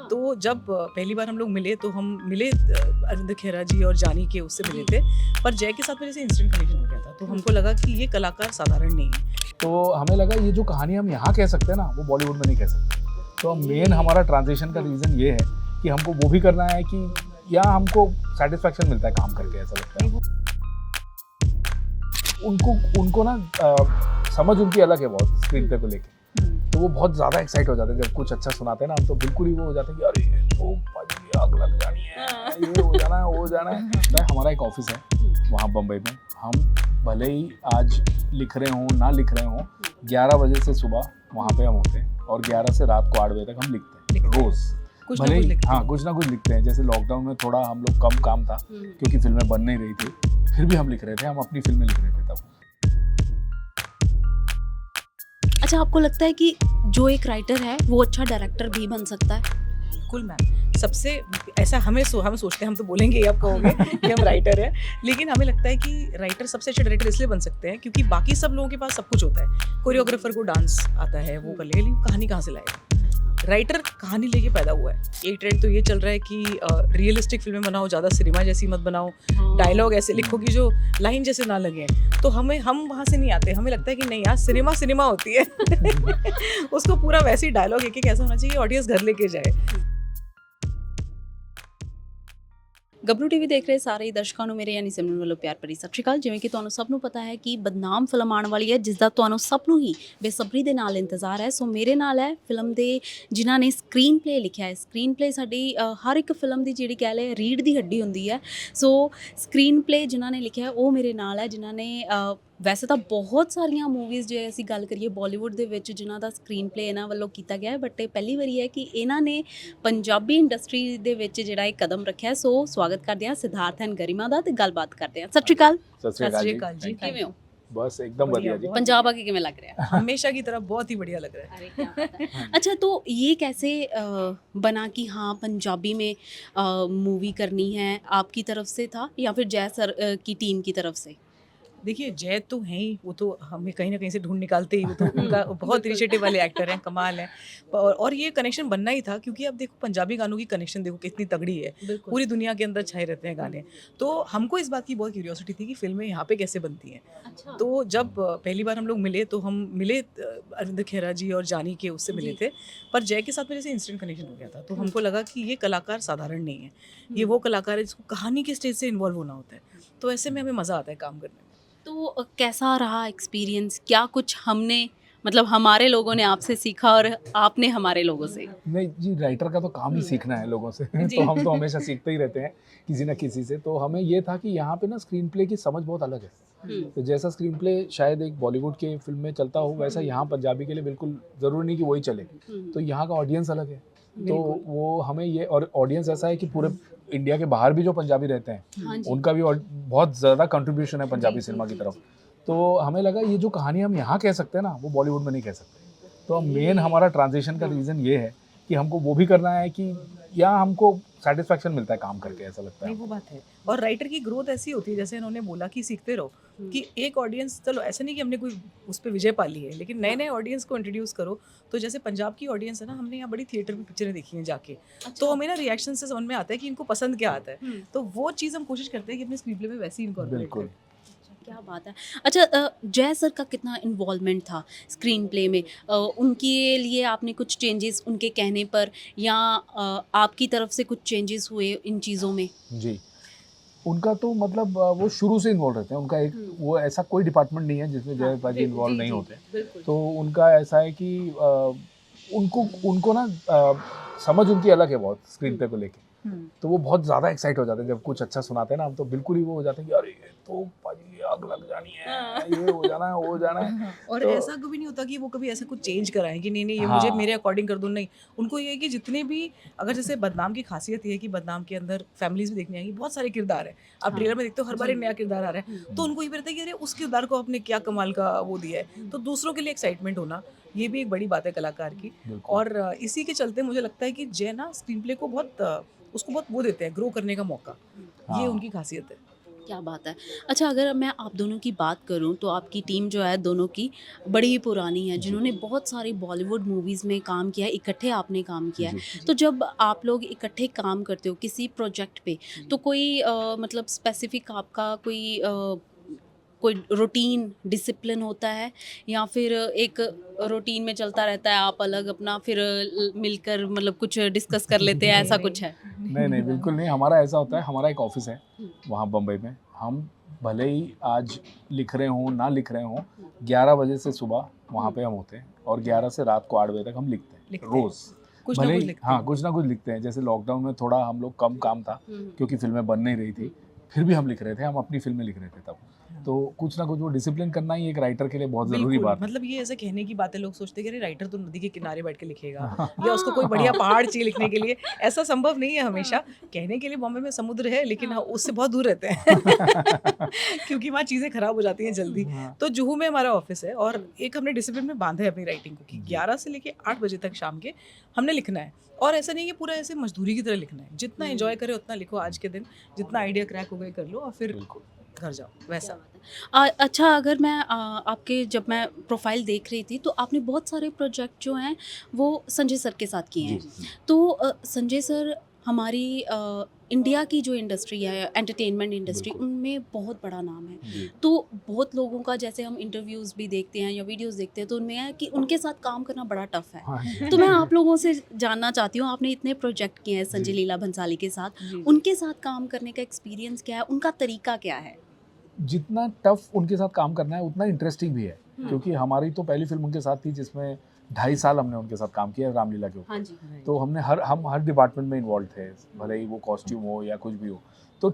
तो जब पहली बार हम लोग मिले तो हम मिले अरविंद खेरा जी और जानी के उससे मिले थे, पर जय के साथ मेरे से इंस्टेंट कनेक्शन हो गया था, तो हमको लगा कि ये कलाकार साधारण नहीं है। तो हमें लगा ये जो कहानी हम यहाँ कह सकते हैं ना, वो बॉलीवुड में नहीं कह सकते। तो मेन हमारा ट्रांजिशन का रीज़न ये है कि हमको वो भी करना है कि यहाँ हमको सेटिस्फैक्शन मिलता है काम करके, ऐसा लगता है। उनको ना समझ उनकी अलग है बहुत स्क्रीन प्ले को लेके, तो वो बहुत ज़्यादा एक्साइट हो जाते हैं जब कुछ अच्छा सुनाते हैं ना, तो बिल्कुल ही वो हो जाते हैं कि अरे तो भाई आग लग जानी है, ये हो जाना है, वो हो जाना है। तो हमारा एक ऑफिस है वहाँ बम्बई में, हम भले ही आज लिख रहे हों ना लिख रहे हों, 11 बजे से सुबह वहाँ पे हम होते हैं और 11 से रात को 8 बजे तक हम लिखते हैं रोज़। भले ही हाँ कुछ ना कुछ लिखते हैं। जैसे लॉकडाउन में थोड़ा हम लोग कम काम था क्योंकि फिल्में बन नहीं रही थी, फिर भी हम लिख रहे थे, हम अपनी फिल्में लिख रहे थे तब। अच्छा, आपको लगता है कि जो एक राइटर है वो अच्छा डायरेक्टर भी बन सकता है? बिल्कुल मैम, सबसे ऐसा हम सोचते हैं, हम तो बोलेंगे ही, आप कहोगे कि हम राइटर हैं, लेकिन हमें लगता है कि राइटर सबसे अच्छे डायरेक्टर इसलिए बन सकते हैं क्योंकि बाकी सब लोगों के पास सब कुछ होता है। कोरियोग्राफर को डांस आता है, वो कर लेगा, लेकिन कहानी कहाँ से लाएगा? राइटर कहानी लेके पैदा हुआ है। एक ट्रेंड तो ये चल रहा है कि रियलिस्टिक फिल्में बनाओ, ज़्यादा सिनेमा जैसी मत बनाओ, डायलॉग ऐसे लिखो कि जो लाइन जैसे ना लगे। तो हम वहाँ से नहीं आते, हमें लगता है कि नहीं यार, सिनेमा होती है उसको पूरा वैसे ही डायलॉग एक ऐसा होना चाहिए ऑडियंस घर लेके जाए। ਗੱਭਰੂ ਟੀਵੀ ਦੇਖ ਰਹੇ ਸਾਰੇ ਹੀ ਦਰਸ਼ਕਾਂ ਨੂੰ ਮੇਰੇ ਯਾਨੀ ਸਿਮਰਨ ਵੱਲੋਂ ਪਿਆਰ ਭਰੀ ਸਤਿ ਸ਼੍ਰੀ ਅਕਾਲ। ਜਿਵੇਂ ਕਿ ਤੁਹਾਨੂੰ ਸਭ ਨੂੰ ਪਤਾ ਹੈ ਕਿ ਬਦਨਾਮ ਫਿਲਮ ਆਉਣ ਵਾਲੀ ਹੈ, ਜਿਸ ਦਾ ਤੁਹਾਨੂੰ ਸਭ ਨੂੰ ਹੀ ਬੇਸਬਰੀ ਦੇ ਨਾਲ ਇੰਤਜ਼ਾਰ ਹੈ। ਸੋ ਮੇਰੇ ਨਾਲ ਹੈ ਫਿਲਮ ਦੇ ਜਿਨ੍ਹਾਂ ਨੇ ਸਕਰੀਨ ਪਲੇ ਲਿਖਿਆ ਹੈ। ਸਕਰੀਨ ਪਲੇ ਸਾਡੀ ਹਰ ਇੱਕ ਫਿਲਮ ਦੀ ਜਿਹੜੀ ਕਹਿ ਲਏ ਰੀੜ ਦੀ ਹੱਡੀ ਹੁੰਦੀ ਹੈ। ਸੋ ਸਕਰੀਨ ਪਲੇ ਜਿਨ੍ਹਾਂ ਨੇ ਲਿਖਿਆ ਉਹ ਮੇਰੇ ਨਾਲ ਹੈ, ਜਿਨ੍ਹਾਂ ਨੇ ਵੈਸੇ ਤਾਂ ਬਹੁਤ ਸਾਰੀਆਂ ਮੂਵੀਜ਼ ਜੇ ਅਸੀਂ ਗੱਲ ਕਰੀਏ ਬਾਲੀਵੁੱਡ ਦੇ ਵਿੱਚ ਜਿਨ੍ਹਾਂ ਦਾ ਸਕਰੀਨ ਪਲੇ ਇਹਨਾਂ ਵੱਲੋਂ ਕੀਤਾ ਗਿਆ ਹੈ, ਬਟ ਇਹ ਪਹਿਲੀ ਵਾਰੀ ਹੈ ਕਿ ਇਹਨਾਂ ਨੇ ਪੰਜਾਬੀ ਇੰਡਸਟਰੀ ਦੇ ਵਿੱਚ ਜਿਹੜਾ ਇਹ ਕਦਮ ਰੱਖਿਆ। ਸੋ ਸਵਾਗਤ ਕਰਦੇ ਹਾਂ ਸਿद्धार्थ एंड गरिमा ਦਾ ਤੇ ਗੱਲਬਾਤ ਕਰਦੇ ਹਾਂ। ਸਤਿ ਸ਼੍ਰੀ ਅਕਾਲ। सत श्री अकाल जी। ਕਿਵੇਂ ਹੋ? बस एकदम बढ़िया जी। पंजाब आके किਵੇਂ लग रहा है? हमेशा की तरह बहुत ही बढ़िया लग रहा है। अरे क्या बात है। अच्छा, तो ये कैसे बना कि हाँ पंजाबी में मूवी करनी है? आपकी तरफ से था या फिर जय सर की टीम की तरफ से? देखिए, जय तो हैं ही, वो तो हमें कहीं ना कहीं से ढूंढ निकालते ही, वो तो उनका बहुत इनिशिएटिव वाले एक्टर हैं, कमाल है। और ये कनेक्शन बनना ही था क्योंकि अब देखो पंजाबी गानों की कनेक्शन देखो कितनी तगड़ी है, पूरी दुनिया के अंदर छाए रहते हैं गाने। तो हमको इस बात की बहुत क्यूरियोसिटी थी कि फिल्में यहाँ पे कैसे बनती हैं। अच्छा। तो जब पहली बार हम लोग मिले तो हम मिले अरविंद खेरा जी और जानी के उससे मिले थे, पर जय के साथ मेरे से इंस्टेंट कनेक्शन हो गया था, तो हमको लगा कि ये कलाकार साधारण नहीं है, ये वो कलाकार है जिसको कहानी के स्टेज से इन्वॉल्व होना होता है। तो ऐसे में हमें मज़ा आता है काम करने में। तो कैसा रहा एक्सपीरियंस? क्या कुछ हमने मतलब हमारे लोगों ने आपसे सीखा और आपने हमारे लोगों से? नहीं जी, राइटर का तो काम ही सीखना है लोगों से तो हम तो हमेशा सीखते ही रहते हैं किसी ना किसी से। तो हमें ये था कि यहाँ पे ना स्क्रीन प्ले की समझ बहुत अलग है। तो जैसा स्क्रीन प्ले शायद एक बॉलीवुड के फिल्म में चलता हो, वैसा यहाँ पंजाबी के लिए बिल्कुल ज़रूरी नहीं कि वही चले। तो यहाँ का ऑडियंस अलग है, तो वो हमें ये, और ऑडियंस ऐसा है कि पूरे इंडिया के बाहर भी जो पंजाबी रहते हैं उनका भी बहुत ज़्यादा कंट्रीब्यूशन है पंजाबी सिनेमा की तरफ। तो हमें लगा ये जो कहानी हम यहाँ कह सकते हैं ना, वो बॉलीवुड में नहीं कह सकते। तो मेन हमारा ट्रांजिशन का रीज़न ये है कि हमको वो भी करना है कि यहाँ हमको सेटिस्फैक्शन मिलता है काम करके, ऐसा लगता है। नहीं, वो बात है। और राइटर की ग्रोथ ऐसी होती है, जैसे इन्होंने बोला कि सीखते रहो, कि एक ऑडियंस, चलो ऐसा नहीं कि हमने कोई उस पर विजय पाली है, लेकिन नए नए ऑडियंस को इंट्रोड्यूस करो। तो जैसे पंजाब की ऑडियंस है ना, हमने यहाँ बड़ी थिएटर में पिक्चरें देखी हैं जाके, तो हमें ना रिएक्शन से समझ में आता है कि इनको पसंद क्या आता है। तो वो चीज़ हम कोशिश करते हैं कि अपने स्क्रीन प्ले में वैसे ही इनकॉर्पोरेट करें। क्या बात है। अच्छा, जय सर का कितना इन्वॉल्वमेंट था स्क्रीन प्ले में? उनके लिए आपने कुछ चेंजेस उनके कहने पर या आपकी तरफ से कुछ चेंजेस हुए इन चीज़ों में? जी, उनका तो मतलब वो शुरू से इन्वॉल्व रहते हैं। उनका एक वो ऐसा कोई डिपार्टमेंट नहीं है जिसमें जय पाजी इन्वॉल्व नहीं होते। तो उनका ऐसा है कि उनको ना समझ उनकी अलग है बहुत स्क्रीन पे को लेके, तो वो बहुत ज़्यादा एक्साइट हो जाते हैं जब कुछ अच्छा सुनाते हैं ना, हम तो बिल्कुल ही वो हो जाते हैं कि अरे तो पाजी आग लग जानी है, ये हो जाना है, वो हो जाना है। और तो ऐसा कभी नहीं होता कि वो कभी ऐसा कुछ चेंज कराएं कि नहीं ये मुझे मेरे अकॉर्डिंग कर दो, नहीं। उनको ये है कि जितने भी, अगर जैसे बदनाम की खासियत ये है कि बदनाम के अंदर फैमिलीज भी देखने आएंगी, बहुत सारे किरदार है, आप ट्रेलर में देखते हो हर बार एक नया किरदार आ रहा है, तो उनको ये भी रहता है कि अरे उस किरदार को आपने क्या कमाल का वो दिया है। तो दूसरों के लिए एक्साइटमेंट होना, ये भी एक बड़ी बात है कलाकार की। और इसी के चलते मुझे लगता है कि जय ना स्क्रीन प्ले को बहुत उसको बहुत वो देते हैं, ग्रो करने का मौका, ये उनकी खासियत है। क्या बात है। अच्छा, अगर मैं आप दोनों की बात करूँ तो आपकी टीम जो है दोनों की बड़ी ही पुरानी है, जी जिन्होंने बहुत सारी बॉलीवुड मूवीज़ में काम किया है, इकट्ठे आपने काम किया जी है। तो जब आप लोग इकट्ठे काम करते हो किसी प्रोजेक्ट पे, तो कोई मतलब स्पेसिफ़िक आपका कोई रूटीन डिसिप्लिन होता है, या फिर एक रूटीन में चलता रहता है, आप अलग अपना फिर मिलकर मतलब कुछ डिस्कस कर लेते हैं, ऐसा कुछ है? नहीं नहीं बिल्कुल नहीं, हमारा ऐसा होता है, हमारा एक ऑफिस है हुँ। वहाँ बम्बई में। हम भले ही आज लिख रहे हों ना लिख रहे हों, 11 बजे से सुबह वहाँ पे हम होते हैं और 11 से रात को 8 बजे तक हम लिखते लिखते हैं हैं। रोज़। कुछ ना भले कुछ ही लिखते हाँ हैं। कुछ ना कुछ लिखते हैं। जैसे लॉकडाउन में थोड़ा हम लोग कम काम था हुँ। क्योंकि फिल्में बन नहीं रही थी, फिर भी हम लिख रहे थे, हम अपनी फिल्में लिख रहे थे तब। तो कुछ ना कुछ वो डिसिप्लिन करना ही एक राइटर के लिए बहुत ज़रूरी बिल्कुल, बात है। मतलब ये ऐसे कहने की बात है, लोग सोचते हैं कि अरे राइटर तो नदी के किनारे बैठ के लिखेगा हाँ, या उसको कोई बढ़िया हाँ। पहाड़ चाहिए लिखने के लिए, ऐसा संभव नहीं है हमेशा। हाँ। कहने के लिए बॉम्बे में समुद्र है, लेकिन हाँ, हाँ। उससे बहुत दूर रहते हैं क्योंकि वहाँ चीज़ें खराब हो जाती हैं जल्दी। हाँ, तो जुहू में हमारा ऑफिस है और एक हमने डिसिप्लिन में बाँधा है अपनी राइटिंग को कि जी। 11 से लेके 8 बजे तक शाम के हमने लिखना है। और ऐसा नहीं है कि पूरा ऐसे मज़दूरी की तरह लिखना है। जितना एन्जॉय करे उतना लिखो आज के दिन, जितना आइडिया क्रैक हो गए कर लो और फिर बिल्कुल। घर जाओ, क्या वैसा। बात है। अच्छा, अगर मैं आपके जब मैं प्रोफाइल देख रही थी तो आपने बहुत सारे प्रोजेक्ट जो हैं वो संजय सर के साथ किए जी, हैं। जी। तो संजय सर हमारी इंडिया की जो इंडस्ट्री है, एंटरटेनमेंट इंडस्ट्री, बिल्कुल। उनमें बहुत बड़ा नाम है। जी। तो बहुत लोगों का, जैसे हम इंटरव्यूज़ भी देखते हैं या वीडियोज़ देखते हैं, तो उनमें है कि उनके साथ काम करना बड़ा टफ़ है। हाँ जी। तो मैं आप लोगों से जानना चाहती हूँ, आपने इतने प्रोजेक्ट किए हैं संजय जी। लीला भंसाली के साथ, जी, जी। उनके साथ काम करने का एक्सपीरियंस क्या है? उनका तरीका क्या है? जितना टफ उनके साथ काम करना है उतना इंटरेस्टिंग भी है, हुँ। क्योंकि हमारी तो पहली फिल्म उनके साथ थी जिसमें 2.5 साल हमने उनके साथ काम किया रामलीला के ऊपर। हाँ जी। तो हमने हम हर डिपार्टमेंट में इन्वॉल्व थे, भले ही वो कॉस्ट्यूम हो या कुछ भी हो। तो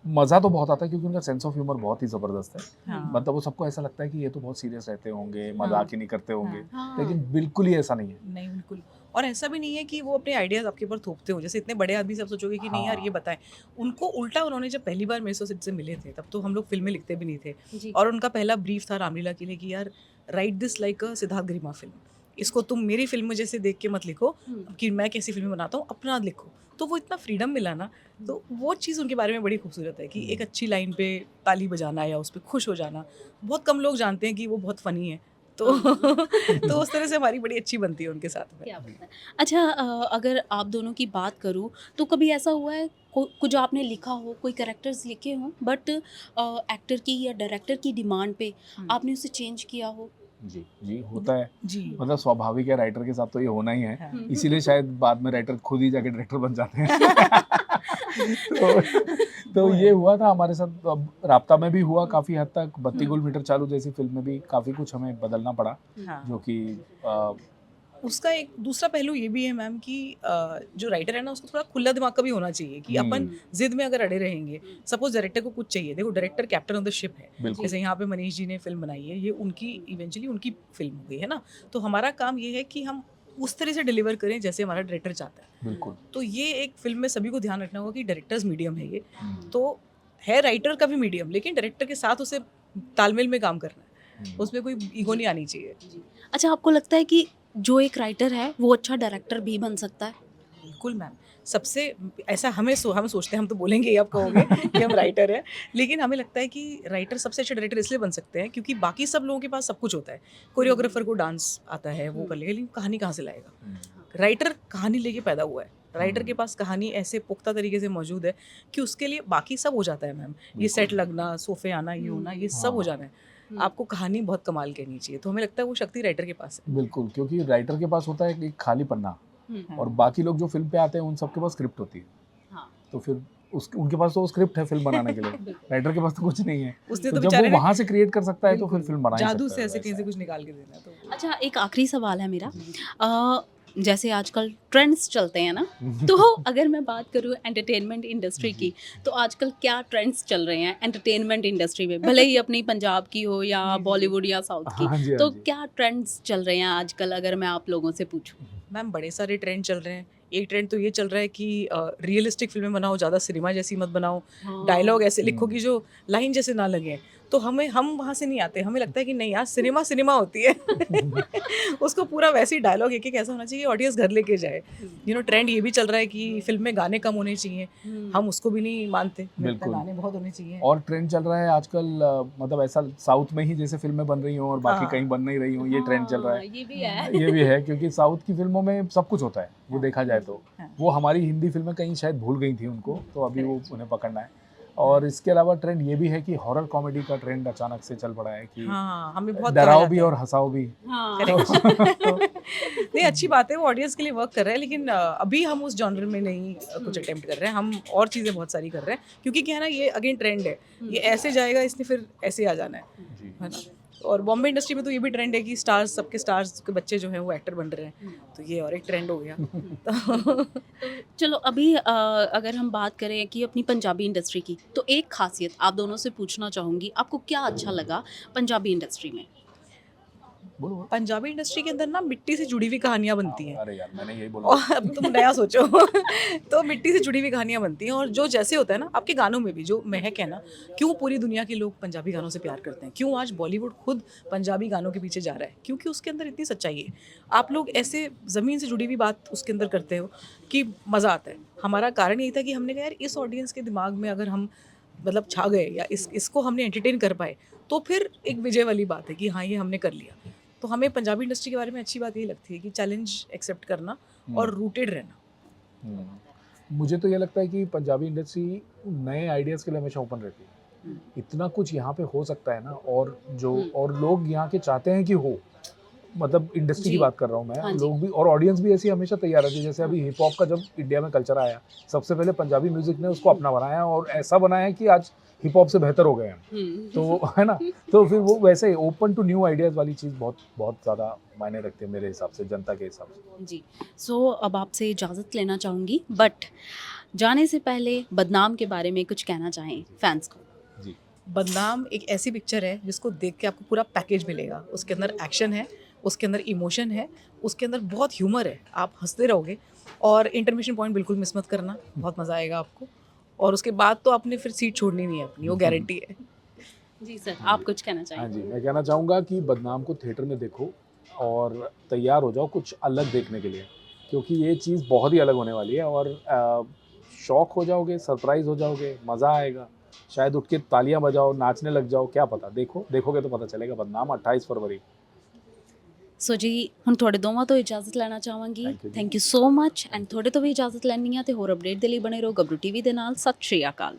मज़ा तो बहुत आता है क्योंकि उनका सेंस ऑफ ह्यूमर बहुत ही ज़बरदस्त है। हाँ। मतलब वो सबको ऐसा लगता है कि ये तो बहुत सीरियस रहते होंगे, मज़ाक ही नहीं करते होंगे, हाँ। लेकिन बिल्कुल ही ऐसा नहीं है। नहीं, बिल्कुल। और ऐसा भी नहीं है कि वो अपने आइडियाज़ आपके ऊपर थोपते हों, जैसे इतने बड़े आदमी से आप सोचोगे कि नहीं यार ये हाँ। बताएँ। उनको उल्टा उन्होंने जब पहली बार मेरे से मिले थे, तब तो हम लोग फ़िल्में लिखते भी नहीं थे जी। और उनका पहला ब्रीफ था रामलीला के लिए कि यार right this like a Siddharth Garima film. इसको तुम मेरी फ़िल्म जैसे देख के मत लिखो हुँ। कि मैं कैसी फ़िल्में बनाता हूँ, अपना लिखो। तो वो इतना फ्रीडम मिला ना, तो वो चीज़ उनके बारे में बड़ी खूबसूरत है कि एक अच्छी लाइन पे ताली बजाना या उस पे खुश हो जाना। बहुत कम लोग जानते हैं कि वो बहुत फ़नी है। तो हाँ। तो उस तरह से हमारी बड़ी अच्छी बनती है उनके साथ में। क्या बात है। अच्छा, अगर आप दोनों की बात करूँ तो कभी ऐसा हुआ है कुछ आपने लिखा हो, कोई कैरेक्टर्स लिखे हों, बट एक्टर की या डायरेक्टर की डिमांड पे हुँ। आपने उसे चेंज किया हो? जी, जी, होता है। जी। मतलब स्वाभाविक है, राइटर के साथ तो ये होना ही है। हाँ। इसीलिए शायद बाद में राइटर खुद ही जाके डायरेक्टर बन जाते हैं। तो वो ये है। हुआ था हमारे साथ। अब राब्ता में भी हुआ काफ़ी हद तक, बत्ती हुँ। गुल मीटर चालू जैसी फ़िल्म में भी काफ़ी कुछ हमें बदलना पड़ा, हाँ। जो कि अ, उसका एक दूसरा पहलू ये भी है मैम कि जो राइटर है ना उसको थोड़ा खुला दिमाग का भी होना चाहिए कि अपन हुँ, जिद में अगर अड़े रहेंगे, सपोज डायरेक्टर को कुछ चाहिए, देखो director captain of the ship है। बिल्कुल। जैसे यहाँ पे मनीष जी ने फिल्म बनाई है, ये उनकी इवेंचुअली उनकी फिल्म हो गई है ना, तो हमारा काम ये है कि हम उस तरह से डिलीवर करें जैसे हमारा डायरेक्टर चाहता है। बिल्कुल। तो ये एक फिल्म में सभी को ध्यान रखना होगा कि डायरेक्टर्स मीडियम है ये, हुँ, तो है राइटर का भी मीडियम, लेकिन डायरेक्टर के साथ उसे तालमेल में काम करना है, हुँ। उसमें कोई ईगो नहीं आनी चाहिए। जी। अच्छा, आपको लगता है कि जो एक राइटर है वो अच्छा डायरेक्टर भी बन सकता है? बिल्कुल मैम, सबसे ऐसा हम सोचते हैं, हम तो बोलेंगे ही, आप कहोगे कि हम राइटर हैं, लेकिन हमें लगता है कि राइटर सबसे अच्छे डायरेक्टर इसलिए बन सकते हैं क्योंकि बाकी सब लोगों के पास सब कुछ होता है। कोरियोग्राफर को डांस आता है, वो कर लेगा, लेकिन कहानी कहाँ से लाएगा? हुँ, राइटर कहानी लेके पैदा हुआ है। राइटर के हुँ, पास कहानी ऐसे पुख्ता तरीके से मौजूद है कि उसके लिए बाकी सब हो जाता है मैम। ये बिल्कुल। सेट लगना, सोफ़े आना, ये होना, ये सब हो हाँ, जाना है। आपको कहानी बहुत कमाल कहनी चाहिए, तो हमें लगता है वो शक्ति राइटर के पास है। बिल्कुल, क्योंकि राइटर के पास होता है एक खाली पन्ना और हाँ। बाकी लोग जो फ़िल्म पे आते हैं उन सबके पास स्क्रिप्ट होती है। हाँ। तो फिर उनके पास तो वो स्क्रिप्ट है फ़िल्म बनाने के लिए, राइटर के पास तो कुछ नहीं है। उसने तो तो जब बेचारे वो ने वहाँ से क्रिएट कर सकता है तो फिर बिल्कुल, फ़िल्म बना ही जादू सकता से है, ऐसे वैसा कहीं से है। कुछ निकाल के देना तो अच्छा, एक आखिरी सवाल है मेरा। जी। जैसे आजकल ट्रेंड्स चलते हैं ना, तो अगर मैं बात करूँ एंटरटेनमेंट इंडस्ट्री की, तो आजकल क्या ट्रेंड्स चल रहे हैं एंटरटेनमेंट इंडस्ट्री में? भले ही अपनी पंजाब की हो या जी, जी, जी। बॉलीवुड या साउथ की, हाँ जी, हाँ तो जी। क्या ट्रेंड्स चल रहे हैं आजकल, अगर मैं आप लोगों से पूछूँ? मैम बड़े सारे ट्रेंड चल रहे हैं। एक ट्रेंड तो ये चल रहा है कि रियलिस्टिक फ़िल्में बनाओ, ज़्यादा सिनेमा जैसी मत बनाओ। डायलॉग ऐसे लिखो हुँ, कि जो लाइन जैसे ना लगें। तो हम वहाँ से नहीं आते, हमें लगता है कि नहीं यार सिनेमा होती है उसको पूरा वैसे ही डायलॉग एक ऐसा होना चाहिए ऑडियंस घर लेके जाए। ट्रेंड ये भी चल रहा है कि फिल्म में गाने कम होने चाहिए, हम उसको भी नहीं मानते, बिल्कुल। गाने बहुत होने चाहिए। और ट्रेंड चल रहा है आजकल मतलब ऐसा साउथ में ही जैसे फिल्में बन रही हों और बाकी हाँ। कहीं बन नहीं रही हों, ये ट्रेंड चल रहा है। ये भी है। ये भी है क्योंकि साउथ की फिल्मों में सब कुछ होता है, वो देखा जाए तो। हाँ। वो हमारी हिंदी फिल्में कहीं शायद भूल गई थी उनको, तो अभी वो उन्हें पकड़ना है। और इसके अलावा ट्रेंड ये भी है कि हॉरर कॉमेडी का ट्रेंड अचानक से चल पड़ा है कि हाँ, हमें बहुत डराओ भी और हंसाओ भी। हाँ। नहीं, अच्छी बात है, वो ऑडियंस के लिए वर्क कर रहा है, लेकिन अभी हम उस जॉनर में नहीं कुछ अटेम्प्ट कर रहे हैं, हम और चीज़ें बहुत सारी कर रहे हैं, क्योंकि क्या है ना, ये अगेन ट्रेंड है, ये ऐसे जाएगा, इसने फिर ऐसे आ जाना है ना। और बॉम्बे इंडस्ट्री में तो ये भी ट्रेंड है कि सबके स्टार्स के बच्चे जो हैं वो एक्टर बन रहे हैं, तो ये और एक ट्रेंड हो गया। तो चलो अभी अगर हम बात करें कि अपनी पंजाबी इंडस्ट्री की, तो एक खासियत आप दोनों से पूछना चाहूँगी, आपको क्या अच्छा लगा पंजाबी इंडस्ट्री में? बोलो। पंजाबी इंडस्ट्री के अंदर ना मिट्टी से जुड़ी हुई कहानियाँ बनती हैं। अरे यार, मैंने यही बोला। और अब तुम नया सोचो तो मिट्टी से जुड़ी हुई कहानियाँ बनती हैं, और जो जैसे होता है ना आपके गानों में भी, जो महक है ना, क्यों पूरी दुनिया के लोग पंजाबी गानों से प्यार करते हैं, क्यों आज बॉलीवुड खुद पंजाबी गानों के पीछे जा रहा है, क्योंकि उसके अंदर इतनी सच्चाई है। आप लोग ऐसे ज़मीन से जुड़ी हुई बात उसके अंदर करते हो कि मज़ा आता है। हमारा कारण यही था कि हमने कहा यार इस ऑडियंस के दिमाग में अगर हम मतलब छा गए, या इसको हमने एंटरटेन कर पाए, तो फिर एक विजय वाली बात है कि हाँ ये हमने कर लिया। तो हमें पंजाबी इंडस्ट्री के बारे में अच्छी बात यही लगती है कि चैलेंज एक्सेप्ट करना और रूटेड रहना। मुझे तो ये लगता है कि पंजाबी इंडस्ट्री नए आइडियाज़ के लिए हमेशा ओपन रहती है। इतना कुछ यहाँ पे हो सकता है ना, और लोग यहाँ के चाहते हैं कि हो, मतलब इंडस्ट्री की बात कर रहा हूँ मैं। हाँ जी। लोग भी और ऑडियंस भी ऐसी हमेशा तैयार रहती है। जैसे अभी हिप हॉप का जब इंडिया में कल्चर आया, सबसे पहले पंजाबी म्यूजिक ने उसको अपना बनाया, और ऐसा बनाया कि आज हिप हॉप से बेहतर हो गए हैं। तो है ना, तो फिर वो वैसे ही ओपन टू न्यू आइडियाज़ वाली चीज़ बहुत बहुत ज़्यादा मायने रखती है मेरे हिसाब से, जनता के हिसाब से। जी। सो अब आपसे इजाज़त लेना चाहूँगी, बट जाने से पहले बदनाम के बारे में कुछ कहना चाहें फैंस को? जी। बदनाम एक ऐसी पिक्चर है जिसको देख के आपको पूरा पैकेज मिलेगा। उसके अंदर एक्शन है, उसके अंदर इमोशन है, उसके अंदर बहुत ह्यूमर है, आप हंसते रहोगे। और इंटरमिशन पॉइंट बिल्कुल मिस मत करना, बहुत मज़ा आएगा आपको। और उसके बाद तो आपने फिर सीट छोड़नी नहीं है अपनी, वो गारंटी है। जी सर, आप कुछ कहना हाँ चाहेंगे? जी, मैं कहना चाहूँगा कि बदनाम को थिएटर में देखो और तैयार हो जाओ कुछ अलग देखने के लिए, क्योंकि ये चीज़ बहुत ही अलग होने वाली है। और शॉक हो जाओगे, सरप्राइज हो जाओगे, मज़ा आएगा, शायद उठ के तालियां बजाओ, नाचने लग जाओ, क्या पता। देखोगे तो पता चलेगा। बदनाम 28 फरवरी। सो जी ਹੁਣ ਤੁਹਾਡੇ ਦੋਵਾਂ ਤੋਂ ਇਜਾਜ਼ਤ ਲੈਣਾ ਚਾਹਾਂਗੀ। Thank you ਜੀ। Thank you so much, and ਤੁਹਾਡੇ ਤੋਂ ਵੀ ਇਜਾਜ਼ਤ ਲੈਣੀ ਆ, ਤੇ ਹੋਰ ਅਪਡੇਟ ਦੇ ਲਈ ਬਣੇ ਰਹੋ ਗੱਭਰੂ ਟੀਵੀ ਦੇ ਨਾਲ। ਸਤਿ ਸ਼੍ਰੀ ਅਕਾਲ।